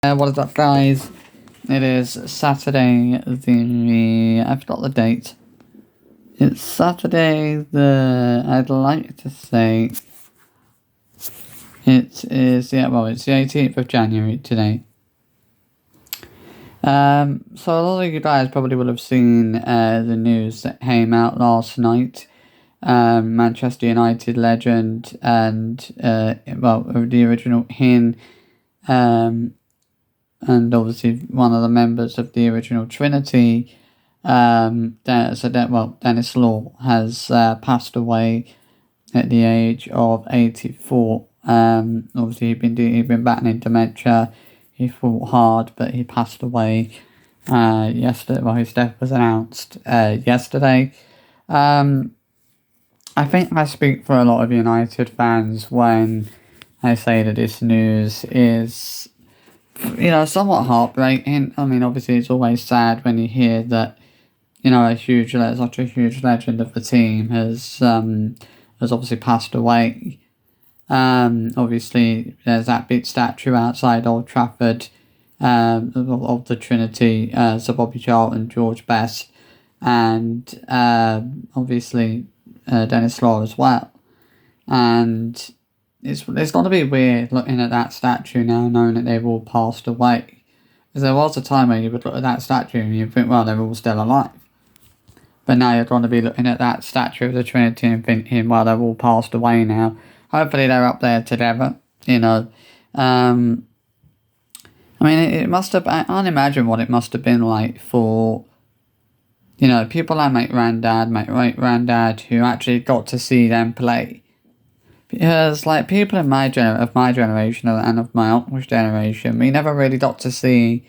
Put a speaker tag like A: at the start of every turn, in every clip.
A: What is up, guys? It is Saturday I forgot the date. It's Saturday I'd like to say it is, it's the 18th of January today. So a lot of you guys probably will have seen the news that came out last night. Manchester United legend and, the original Hin, and obviously one of the members of the original Trinity, Denis Law has passed away at the age of 84. Obviously he'd been battling dementia. He fought hard, but he passed away yesterday. Well, his death was announced yesterday. I think I speak for a lot of United fans when I say that this news is, somewhat heartbreaking. I mean, obviously it's always sad when you hear that, such a huge legend of the team has obviously passed away. Obviously there's that big statue outside Old Trafford, of the Trinity, Sir Bobby Charlton, George Best, and obviously Denis Law as well. And it's going to be weird looking at that statue now, knowing that they've all passed away. Because there was a time where you would look at that statue and you'd think, well, they're all still alive. But now you're going to be looking at that statue of the Trinity and thinking, well, they've all passed away now. Hopefully they're up there together, I mean, it must have, I can't imagine what it must have been like for, people like my granddad, my great-granddad, who actually got to see them play. Because, people in my generation and of my uncle's generation, we never really got to see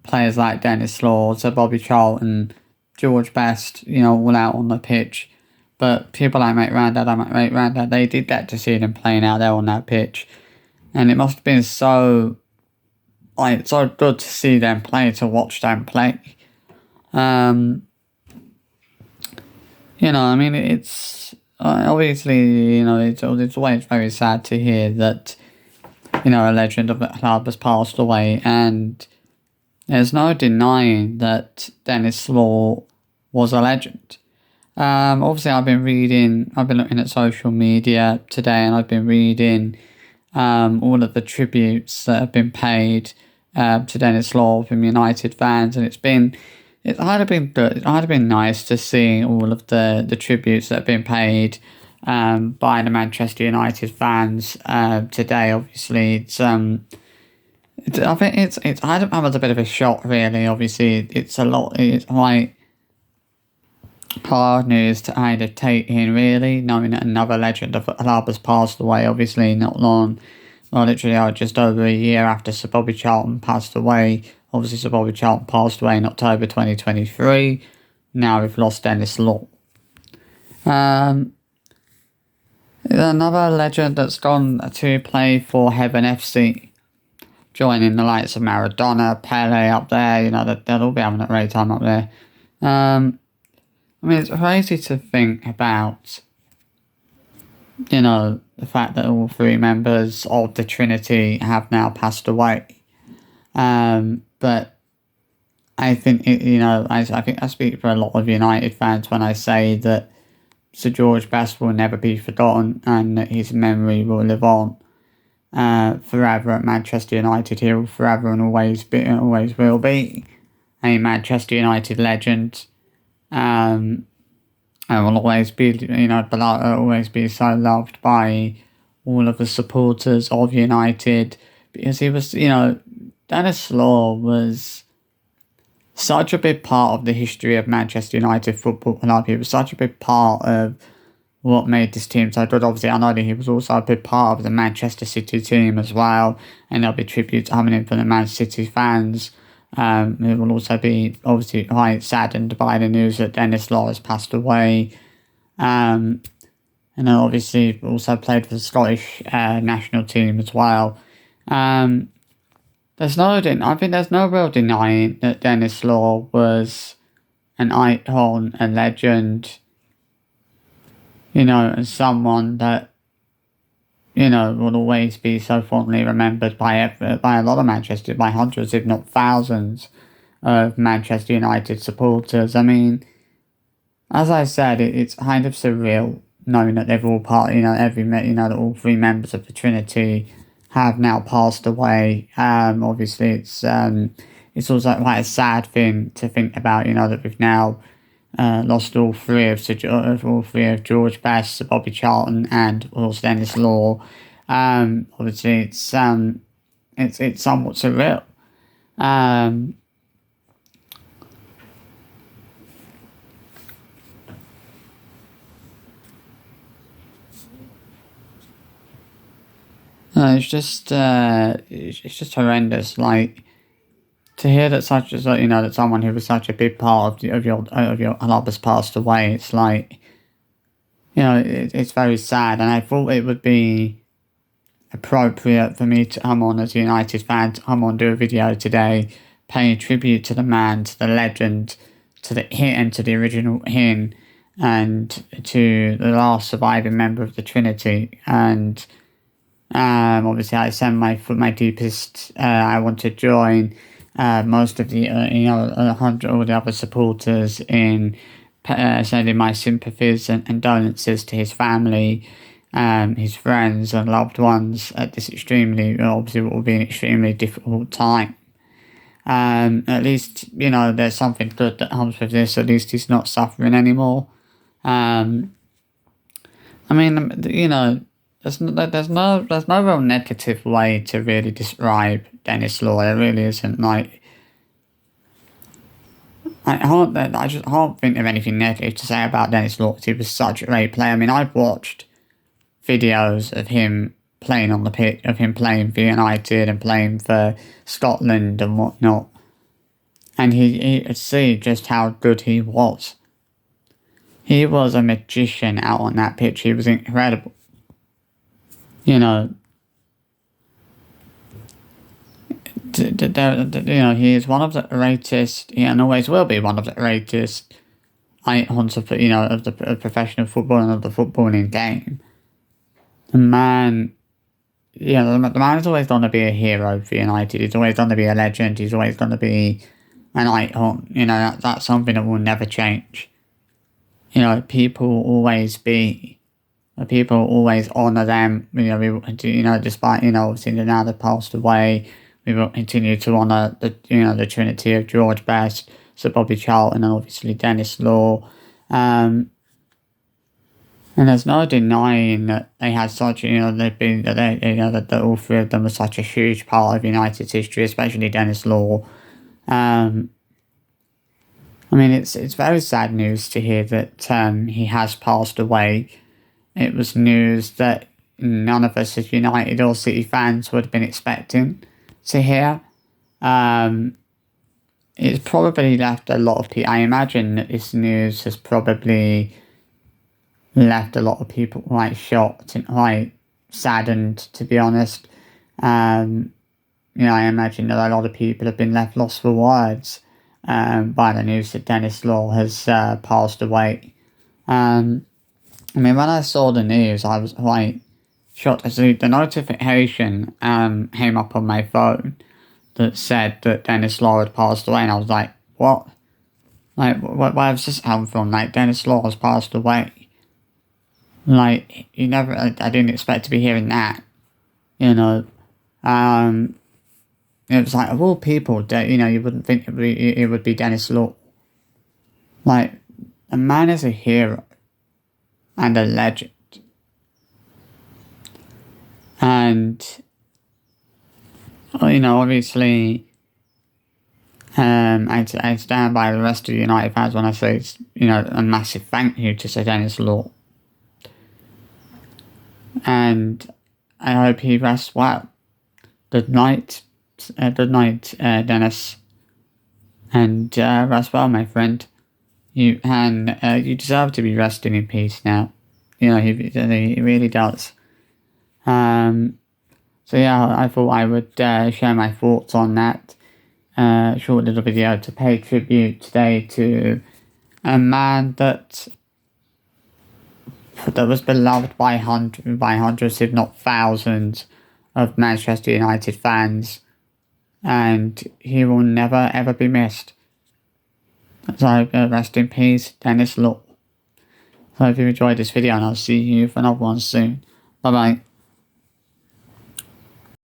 A: players like Denis Law, Sir Bobby Charlton, George Best, all out on the pitch. But people like my granddad and my great-granddad, they did get to see them playing out there on that pitch. And it must have been so good to see them play, to watch them play. It's obviously, it's always very sad to hear that, a legend of the club has passed away, and there's no denying that Denis Law was a legend. Obviously I've been looking at social media today, and I've been reading all of the tributes that have been paid to Denis Law from United fans, and it might have been good. It might have been nice to see all of the tributes that have been paid by the Manchester United fans today. Obviously, I think I was a bit of a shock, really. Obviously, it's quite hard news to kind of take in, really, knowing that another legend of the club has passed away. Obviously, literally just over a year after Sir Bobby Charlton passed away. Obviously, Sir Bobby Charlton passed away in October 2023. Now we've lost Denis Law. Another legend that's gone to play for Heaven FC, joining the likes of Maradona, Pele up there. They'll all be having a great time up there. It's crazy to think about, the fact that all three members of the Trinity have now passed away. But I think, I think I speak for a lot of United fans when I say that Sir George Best will never be forgotten, and that his memory will live on forever at Manchester United. He will forever and always will be a Manchester United legend. And will always be, always be so loved by all of the supporters of United, because he was, Denis Law was such a big part of the history of Manchester United Football Club. He was such a big part of what made this team so good. Obviously, I know that he was also a big part of the Manchester City team as well, and there'll be tributes coming in from the Man City fans, who will also be obviously quite saddened by the news that Denis Law has passed away. And then obviously also played for the Scottish national team as well. There's no real denying that Denis Law was an icon, a legend, and someone that will always be so fondly remembered by a lot of Manchester, by hundreds, if not thousands, of Manchester United supporters. I mean, as I said, it's kind of surreal knowing that they've all that all three members of the Trinity have now passed away. Obviously, it's also quite a sad thing to think about. That we've now lost all three of George Best, Sir Bobby Charlton, and also Denis Law. Obviously, it's somewhat surreal. Um, it's just horrendous. Like, to hear that that someone who was such a big part of your club has passed away. It's like, it's very sad, and I thought it would be appropriate for me to come on as a United fan, to come on, do a video today paying tribute to the man, to the legend, to the hit and to the original hymn, and to the last surviving member of the Trinity. And obviously I send my deepest, I want to join most of the all the other supporters in sending my sympathies and condolences to his family, his friends and loved ones at this obviously what will be an extremely difficult time. At least, there's something good that comes with this. At least he's not suffering anymore. I mean, there's no real negative way to really describe Denis Law. There really isn't. Like, I just can't think of anything negative to say about Denis Law, because he was such a great player. I mean, I've watched videos of him playing on the pitch, of him playing for United and playing for Scotland and whatnot, and he could see just how good he was. He was a magician out on that pitch. He was incredible. He is one of the greatest, and always will be one of the greatest icons of of professional football and of the footballing game. The man, the man is always going to be a hero for United. He's always going to be a legend. He's always going to be an icon. That's something that will never change. People will always honour them. Despite obviously now they've passed away, we will continue to honour the Trinity of George Best, Sir Bobby Charlton, and obviously Denis Law. And there's no denying that they had such, that all three of them were such a huge part of United's history, especially Denis Law. I mean, it's very sad news to hear that he has passed away. It was news that none of us as United or City fans would have been expecting to hear. It's probably left a lot of people. I imagine that this news has probably left a lot of people quite shocked and quite saddened, to be honest. I imagine that a lot of people have been left lost for words by the news that Denis Law has passed away. I mean, when I saw the news, I was quite shocked. The notification came up on my phone that said that Denis Law had passed away, and I was like, what? Like, where has this come from? Like, Denis Law has passed away. Like, I didn't expect to be hearing that. It was like, of all people, you wouldn't think it would be Denis Law. Like, a man is a hero and a legend. And, obviously, I stand by the rest of the United fans when I say, a massive thank you to Sir Denis Law. And I hope he rests well. Good night, Denis. And rest well, my friend. You deserve to be resting in peace now. He really does. So yeah, I thought I would share my thoughts on that short little video to pay tribute today to a man that that was beloved by hundreds, if not thousands, of Manchester United fans, and he will never ever be missed. So rest in peace, Denis Law. So if you enjoyed this video, and I'll see you for another one soon. Bye bye.